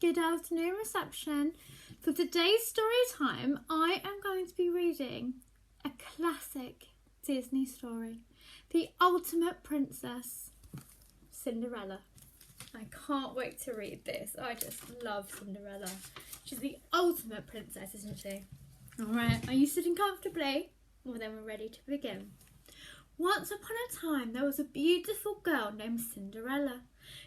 Good afternoon, reception. For today's story time, I am going to be reading a classic Disney story, The Ultimate Princess, Cinderella. I can't wait to read this. I just love Cinderella. She's the ultimate princess, isn't she? Alright, are you sitting comfortably? Well, then we're ready to begin. Once upon a time, there was a beautiful girl named Cinderella.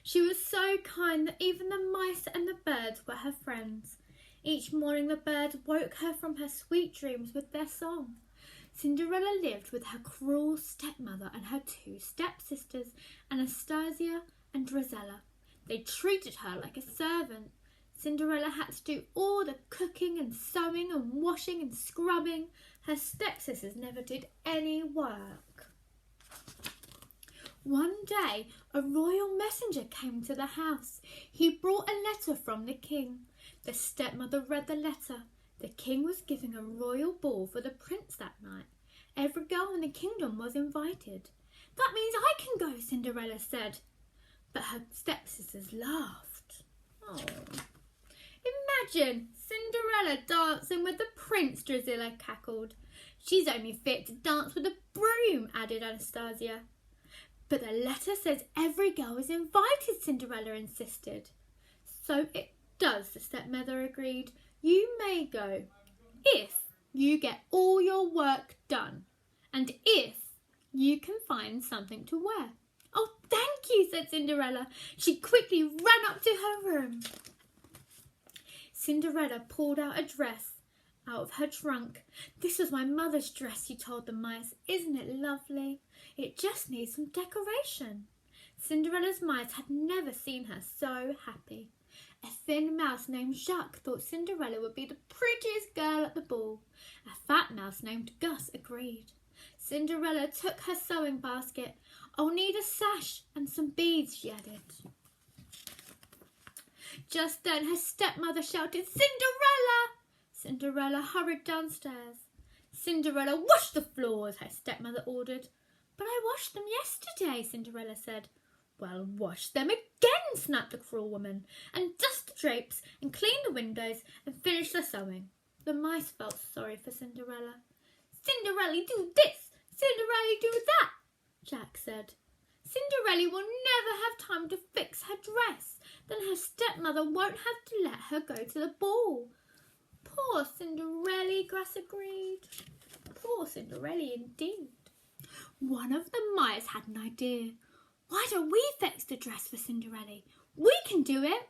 She was so kind that even the mice and the birds were her friends. Each morning the birds woke her from her sweet dreams with their song. Cinderella lived with her cruel stepmother and her two stepsisters, Anastasia and Drizella. They treated her like a servant. Cinderella had to do all the cooking and sewing and washing and scrubbing. Her stepsisters never did any work. One day, a royal messenger came to the house. He brought a letter from the king. The stepmother read the letter. The king was giving a royal ball for the prince that night. Every girl in the kingdom was invited. That means I can go, Cinderella said. But her stepsisters laughed. Oh. Imagine Cinderella dancing with the prince, Drizella cackled. She's only fit to dance with a broom, added Anastasia. But the letter says every girl is invited, Cinderella insisted. So it does, the stepmother agreed. You may go, if you get all your work done, and if you can find something to wear. Oh, thank you, said Cinderella. She quickly ran up to her room. Cinderella pulled out a dress out of her trunk. This was my mother's dress, she told the mice. Isn't it lovely? It just needs some decoration. Cinderella's mice had never seen her so happy. A thin mouse named Jacques thought Cinderella would be the prettiest girl at the ball. A fat mouse named Gus agreed. Cinderella took her sewing basket. I'll need a sash and some beads, she added. Just then her stepmother shouted, Cinderella! Cinderella hurried downstairs. Cinderella, wash the floors, her stepmother ordered. But I washed them yesterday, Cinderella said. Well, wash them again, snapped the cruel woman, and dust the drapes and clean the windows and finish the sewing. The mice felt sorry for Cinderella. Cinderella, do this! Cinderella, do that! Jack said. Cinderella will never have time to fix her dress. Then her stepmother won't have to let her go to the ball. Poor Cinderella, Gus agreed. Poor Cinderella indeed. One of the mice had an idea. Why don't we fix the dress for Cinderella? We can do it.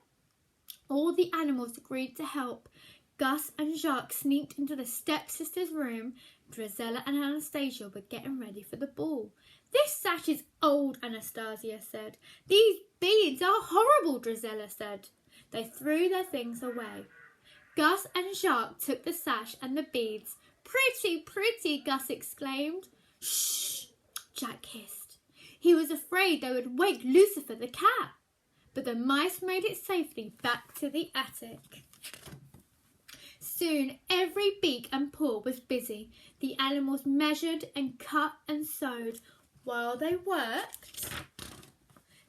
All the animals agreed to help. Gus and Jacques sneaked into the stepsisters' room. Drizella and Anastasia were getting ready for the ball. This sash is old, Anastasia said. These beads are horrible, Drizella said. They threw their things away. Gus and Jacques took the sash and the beads. Pretty, pretty, Gus exclaimed. Shh, Jack hissed. He was afraid they would wake Lucifer the cat. But the mice made it safely back to the attic. Soon every beak and paw was busy. The animals measured and cut and sewed. While they worked,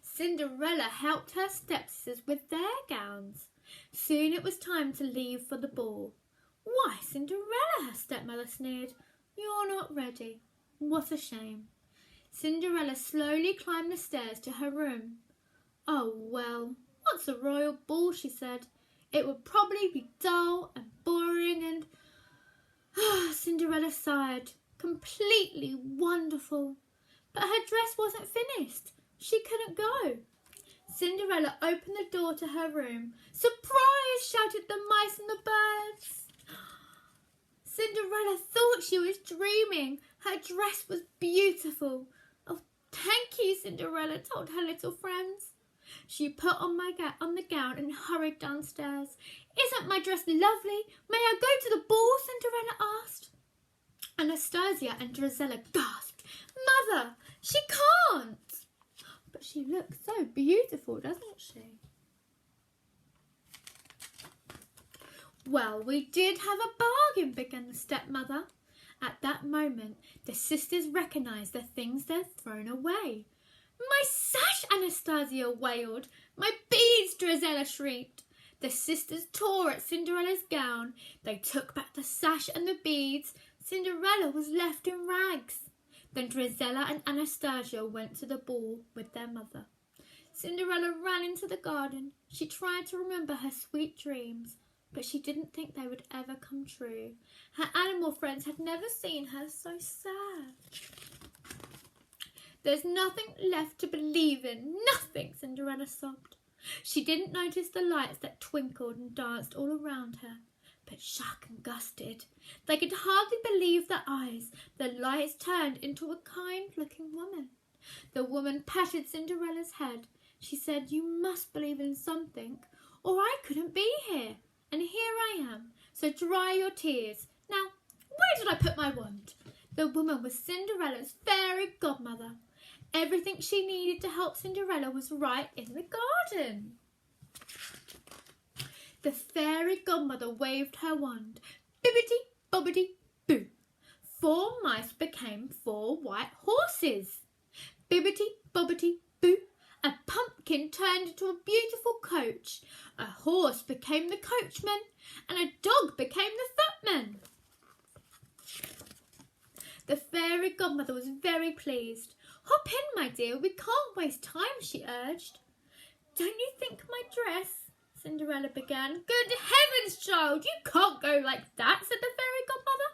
Cinderella helped her stepsisters with their gowns. Soon it was time to leave for the ball. Why, Cinderella, her stepmother sneered. You're not ready. What a shame. Cinderella slowly climbed the stairs to her room. Oh, well, what's a royal ball, she said. It would probably be dull and boring and... Cinderella sighed. Completely wonderful. But her dress wasn't finished. She couldn't go. Cinderella opened the door to her room. Surprise! Shouted the mice and the birds. Cinderella thought she was dreaming. Her dress was beautiful. Oh, thank you, Cinderella told her little friends. She put on the gown and hurried downstairs. Isn't my dress lovely? May I go to the ball? Cinderella asked. Anastasia and Drizella gasped. Mother, she can't. But she looks so beautiful, doesn't she? Well, we did have a bargain, began the stepmother. At that moment, the sisters recognised the things they'd thrown away. My sash, Anastasia wailed. My beads, Drizella shrieked. The sisters tore at Cinderella's gown. They took back the sash and the beads. Cinderella was left in rags. Then Drizella and Anastasia went to the ball with their mother. Cinderella ran into the garden. She tried to remember her sweet dreams, but she didn't think they would ever come true. Her animal friends had never seen her so sad. There's nothing left to believe in, nothing, Cinderella sobbed. She didn't notice the lights that twinkled and danced all around her, but Jacques and Gus did. They could hardly believe their eyes. The lights turned into a kind-looking woman. The woman patted Cinderella's head. She said, "You must believe in something, or I couldn't be here. And here I am, so dry your tears. Now, where did I put my wand?" The woman was Cinderella's fairy godmother. Everything she needed to help Cinderella was right in the garden. The fairy godmother waved her wand. Bibbidi-bobbidi-boo. 4 mice became 4 white horses. Bibbidi-bobbidi-boo. A pumpkin turned into a beautiful coach. A horse became the coachman, and a dog became the footman. The fairy godmother was very pleased. "Hop in, my dear, we can't waste time," she urged. "Don't you think my dress—" Cinderella began. "Good heavens, child, you can't go like that," said the fairy godmother.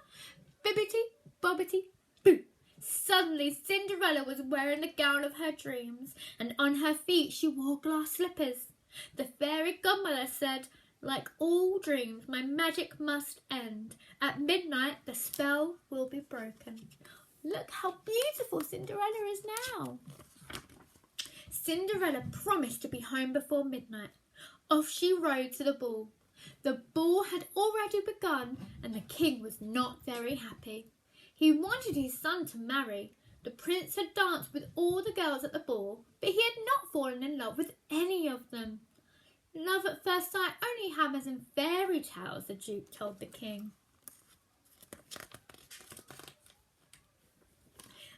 Bibbidi-bobbidi-boo. Suddenly, Cinderella was wearing the gown of her dreams, and on her feet she wore glass slippers. The fairy godmother said, "Like all dreams, my magic must end. At midnight, the spell will be broken." Look how beautiful Cinderella is now. Cinderella promised to be home before midnight. Off she rode to the ball. The ball had already begun, and the king was not very happy. He wanted his son to marry. The prince had danced with all the girls at the ball, but he had not fallen in love with any of them. "Love at first sight only happens in fairy tales," the Duke told the king.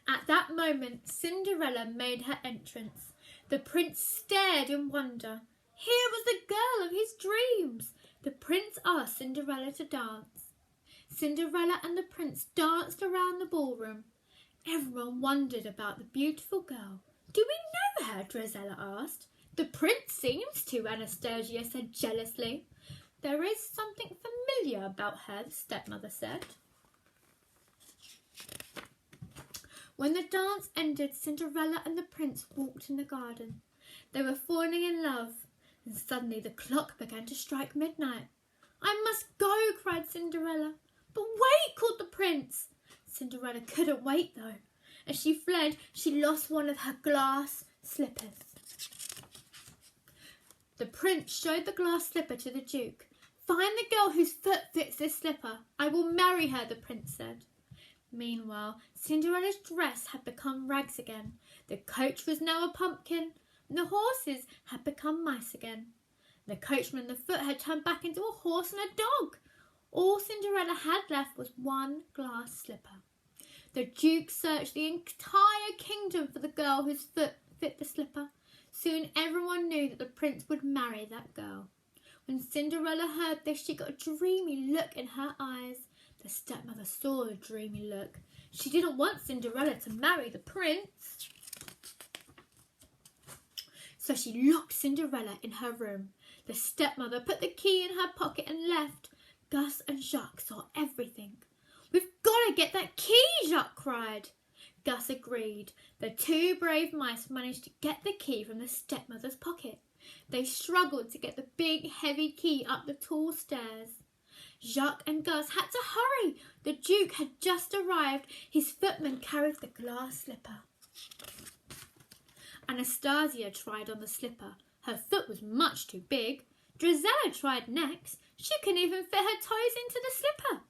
At that moment, Cinderella made her entrance. The prince stared in wonder. Here was the girl of his dreams. The prince asked Cinderella to dance. Cinderella and the prince danced around the ballroom. Everyone wondered about the beautiful girl. "Do we know her?" Drizella asked. "The prince seems to," Anastasia said jealously. "There is something familiar about her," the stepmother said. When the dance ended, Cinderella and the prince walked in the garden. They were falling in love, and suddenly the clock began to strike midnight. "I must go," cried Cinderella. "But wait," called the prince. Cinderella couldn't wait, though. As she fled, she lost one of her glass slippers. The prince showed the glass slipper to the Duke. "Find the girl whose foot fits this slipper. I will marry her," the prince said. Meanwhile, Cinderella's dress had become rags again. The coach was now a pumpkin, and the horses had become mice again. The coachman and the foot had turned back into a horse and a dog. All Cinderella had left was one glass slipper. The Duke searched the entire kingdom for the girl whose foot fit the slipper. Soon everyone knew that the prince would marry that girl. When Cinderella heard this, she got a dreamy look in her eyes. The stepmother saw the dreamy look. She didn't want Cinderella to marry the prince. So she locked Cinderella in her room. The stepmother put the key in her pocket and left. Gus and Jacques saw everything. "We've got to get that key," Jacques cried. Gus agreed. The 2 brave mice managed to get the key from the stepmother's pocket. They struggled to get the big, heavy key up the tall stairs. Jacques and Gus had to hurry. The Duke had just arrived. His footman carried the glass slipper. Anastasia tried on the slipper. Her foot was much too big. Drizella tried next. She couldn't even fit her toes into the slipper.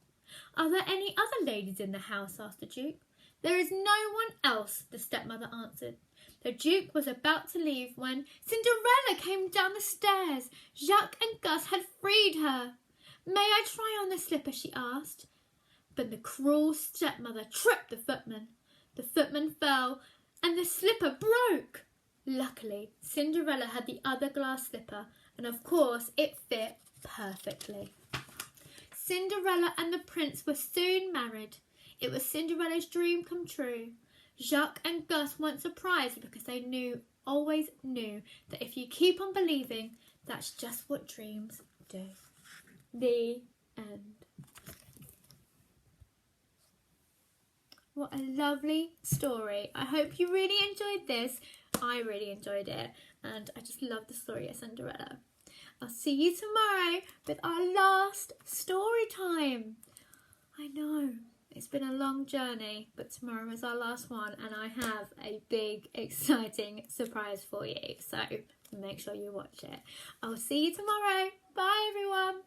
"Are there any other ladies in the house?" asked the Duke. "There is no one else," the stepmother answered. The Duke was about to leave when Cinderella came down the stairs. Jacques and Gus had freed her. "May I try on the slipper?" she asked. But the cruel stepmother tripped the footman. The footman fell, and the slipper broke. Luckily, Cinderella had the other glass slipper, and of course it fit perfectly. Cinderella and the prince were soon married. It was Cinderella's dream come true. Jacques and Gus weren't surprised because they always knew that if you keep on believing, that's just what dreams do. The end. What a lovely story. I hope you really enjoyed this. I really enjoyed it, and I just love the story of Cinderella. I'll see you tomorrow with our last story time. I know, it's been a long journey, but tomorrow is our last one, and I have a big, exciting surprise for you. So make sure you watch it. I'll see you tomorrow. Bye, everyone.